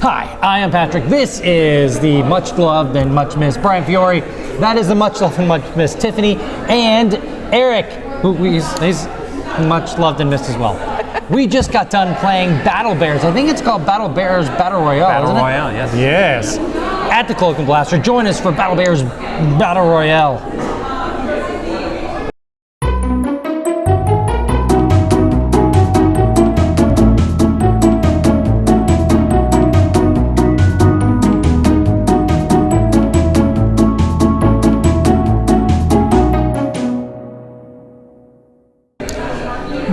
Hi, I am Patrick. This is the much loved and much missed Brian Fiore. That is the much loved and much missed Tiffany. And Eric, who he's much loved and missed as well. We just got done playing Battle Bears. I think it's called Battle Bears Battle Royale, Battle isn't it? Royale, yes. Yes. At the Cloak and Blaster. Join us for Battle Bears Battle Royale.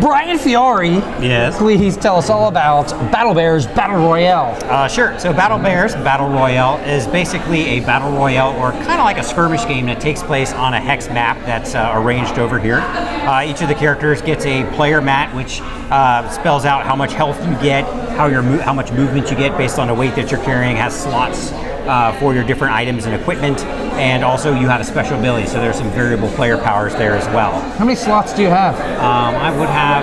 Brian Fiore, Yes. please tell us all about Battle Bears Battle Royale. Sure. So Battle Bears Battle Royale is basically a battle royale, or kind of like a skirmish game that takes place on a hex map that's arranged over here. Each of the characters gets a player mat, which spells out how much health you get, how much movement you get based on the weight that you're carrying. Has slots for your different items and equipment, and also you have a special ability. So there's some variable player powers there as well. How many slots do you have? I would have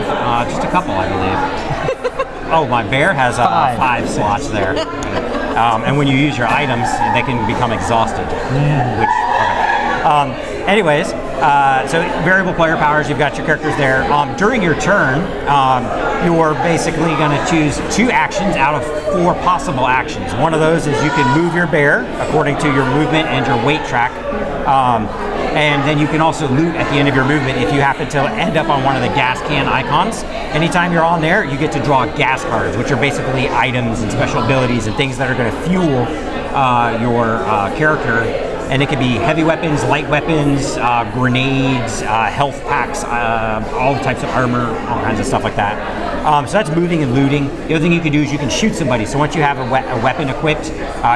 just a couple, I believe. Oh, my bear has five slots there. And when you use your items, they can become exhausted. Anyways, so variable player powers, you've got your characters there. During your turn, you're basically going to choose 2 actions out of 4 possible actions. One of those is you can move your bear according to your movement and your weight track. And then you can also loot at the end of your movement if you happen to end up on one of the gas can icons. Anytime you're on there, you get to draw gas cards, which are basically items and special abilities and things that are going to fuel your character. And it could be heavy weapons, light weapons, grenades, health packs, all types of armor, all kinds of stuff like that. So that's moving and looting. The other thing you can do is you can shoot somebody. So once you have a weapon equipped,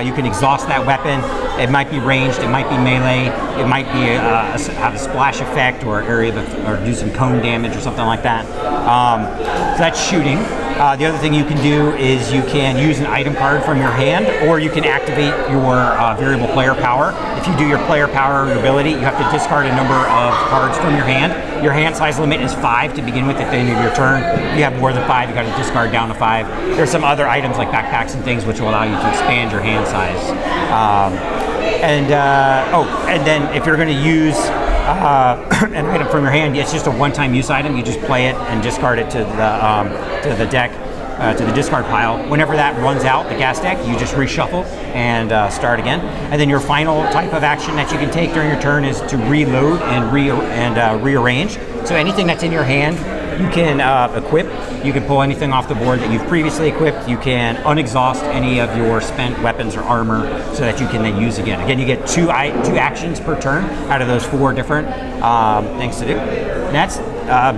you can exhaust that weapon. It might be ranged, it might be melee, it might be have a splash effect or or do some cone damage or something like that. So that's shooting. The other thing you can do is you can use an item card from your hand, or you can activate your variable player power. If you do your player power ability, you have to discard a number of cards from your hand. Your hand size limit is 5 to begin with at the end of your turn. If you have more than 5, you got to discard down to 5. There's some other items like backpacks and things which will allow you to expand your hand size. And then if you're going to use an item from your hand, it's just a one-time use item. You just play it and discard it to the deck, to the discard pile. Whenever that runs out, the gas deck, you just reshuffle and start again. And then your final type of action that you can take during your turn is to reload and rearrange. So anything that's in your hand, you can equip. You can pull anything off the board that you've previously equipped. You can unexhaust any of your spent weapons or armor so that you can then use again. Again, you get two actions per turn out of those 4 different things to do. And that's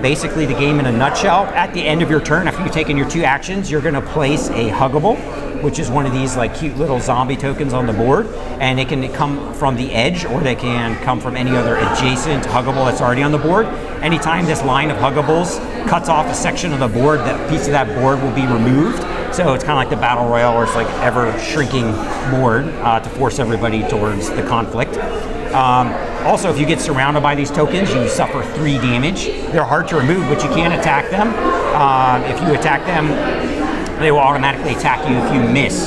basically the game in a nutshell. At the end of your turn, after you've taken your 2 actions, you're going to place a Huggable, which is one of these like cute little zombie tokens on the board, and they can come from the edge or they can come from any other adjacent Huggable that's already on the board. Anytime this line of Huggables cuts off a section of the board, that piece of that board will be removed. So it's kind of like the Battle Royale, where it's like ever shrinking board to force everybody towards the conflict. Also, if you get surrounded by these tokens, you suffer 3 damage. They're hard to remove, but you can attack them. If you attack them, they will automatically attack you if you miss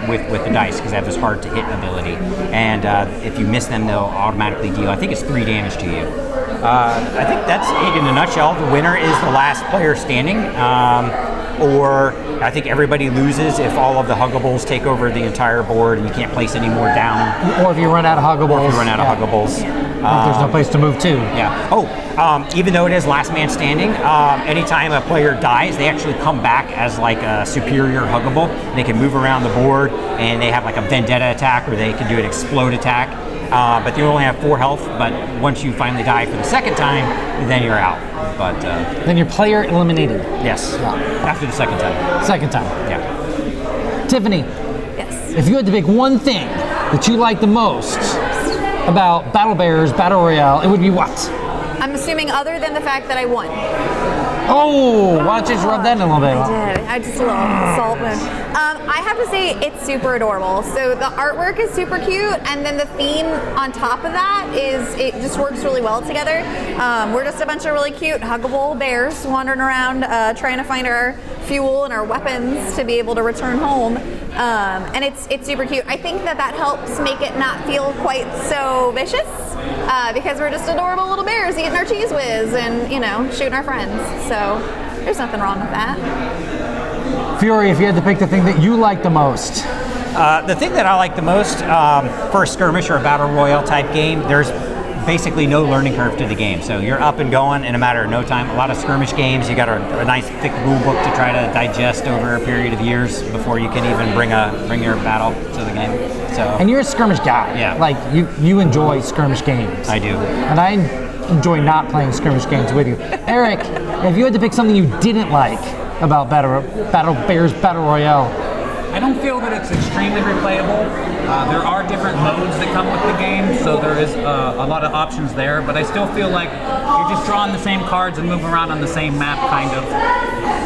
with the dice, because they have this hard to hit ability. And if you miss them, they'll automatically deal, I think it's 3 damage to you. I think that's it in a nutshell. The winner is the last player standing. Or I think everybody loses if all of the Huggables take over the entire board and you can't place any more down. Or if you run out of Huggables. Huggables. There's no place to move to. Yeah. Even though it is last man standing, anytime a player dies, they actually come back as like a superior Huggable. They can move around the board, and they have like a vendetta attack, or they can do an explode attack. But you only have 4 health, but once you finally die for the second time, then you're out. But then your player eliminated. Yes. Yeah. After the second time. Second time. Yeah. Tiffany. Yes. If you had to pick one thing that you like the most about Battle Bears Battle Royale, it would be what? I'm assuming other than the fact that I won. Oh, why don't you just rub that in a little bit? I did. I just a little salt. I have to say it's super adorable. So the artwork is super cute, and then the theme on top of that it just works really well together. We're just a bunch of really cute, huggable bears wandering around trying to find our fuel and our weapons to be able to return home. And it's super cute. I think that helps make it not feel quite so vicious because we're just adorable little bears eating our Cheese Whiz and shooting our friends. So there's nothing wrong with that. Fury, if you had to pick the thing that you like the most. The thing that I like the most for a skirmish or a battle royale type game, there's basically no learning curve to the game. So you're up and going in a matter of no time. A lot of skirmish games, you got a nice thick rule book to try to digest over a period of years before you can even bring your battle to the game. So. And you're a skirmish guy. Yeah. Like you enjoy skirmish games. I do. And I enjoy not playing skirmish games with you. Eric, if you had to pick something you didn't like about Bears Battle Royale. I don't feel that it's extremely replayable. There are different modes that come with the game, so there is a lot of options there, but I still feel like you're just drawing the same cards and moving around on the same map, kind of,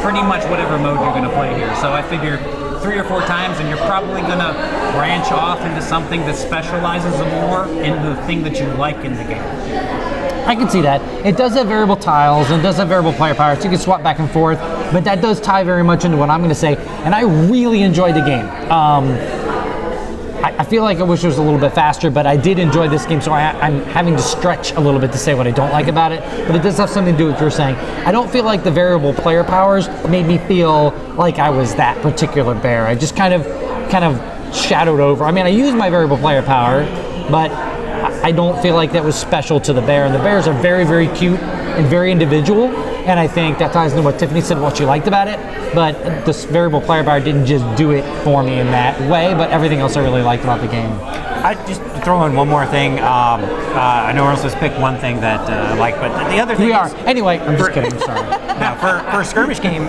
pretty much whatever mode you're going to play here. So I figure 3 or 4 times and you're probably going to branch off into something that specializes more in the thing that you like in the game. I can see that. It does have variable tiles and it does have variable player power, so you can swap back and forth, but that does tie very much into what I'm going to say, and I really enjoyed the game. I feel like I wish it was a little bit faster, but I did enjoy this game, so I'm having to stretch a little bit to say what I don't like about it, but it does have something to do with what you're saying. I don't feel like the variable player powers made me feel like I was that particular bear. I just kind of shadowed over. I mean, I used my variable player power, but I don't feel like that was special to the bear, and the bears are very, very cute and very individual, and I think that ties into what Tiffany said, what she liked about it, but this variable player power didn't just do it for me in that way, but everything else I really liked about the game. I just throw in one more thing. I know we're supposed to pick one thing that I like, but the other thing We are. Anyway, I'm just kidding, I'm sorry. No, for a skirmish game,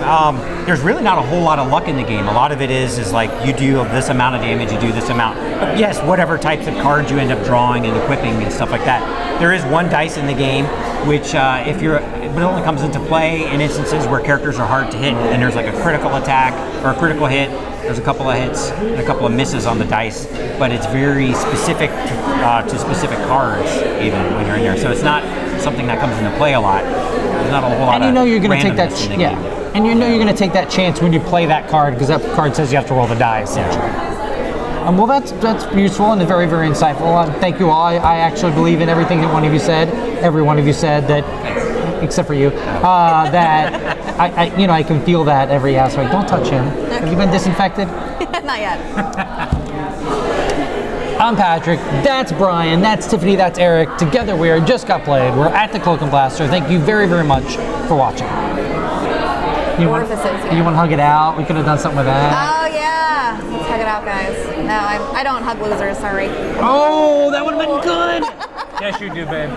there's really not a whole lot of luck in the game. A lot of it is like you do this amount of damage, you do this amount. But yes, whatever types of cards you end up drawing and equipping and stuff like that. There is one dice in the game, which it only comes into play in instances where characters are hard to hit, and there's like a critical attack or a critical hit. There's a couple of hits and a couple of misses on the dice, but it's very specific to specific cards even when you're in there. So it's not something that comes into play a lot. There's not a whole lot And you know of you're going to take that, randomness in the yeah. game. And you know you're going to take that chance when you play that card because that card says you have to roll the die, essentially. Well, that's useful and very, very insightful. Thank you all. I actually believe in everything that one of you said. Every one of you said that, except for you, that I can feel that every aspect. Don't touch him. Have you been disinfected? Not yet. I'm Patrick, that's Brian, that's Tiffany, that's Eric. Together we are Just Got Played. We're at the Cloak and Blaster. Thank you very, very much for watching. You want to hug it out? We could have done something with that. Oh yeah, let's hug it out, guys. No, I don't hug losers. Sorry. Oh, that would have been good. Yes, you do, babe.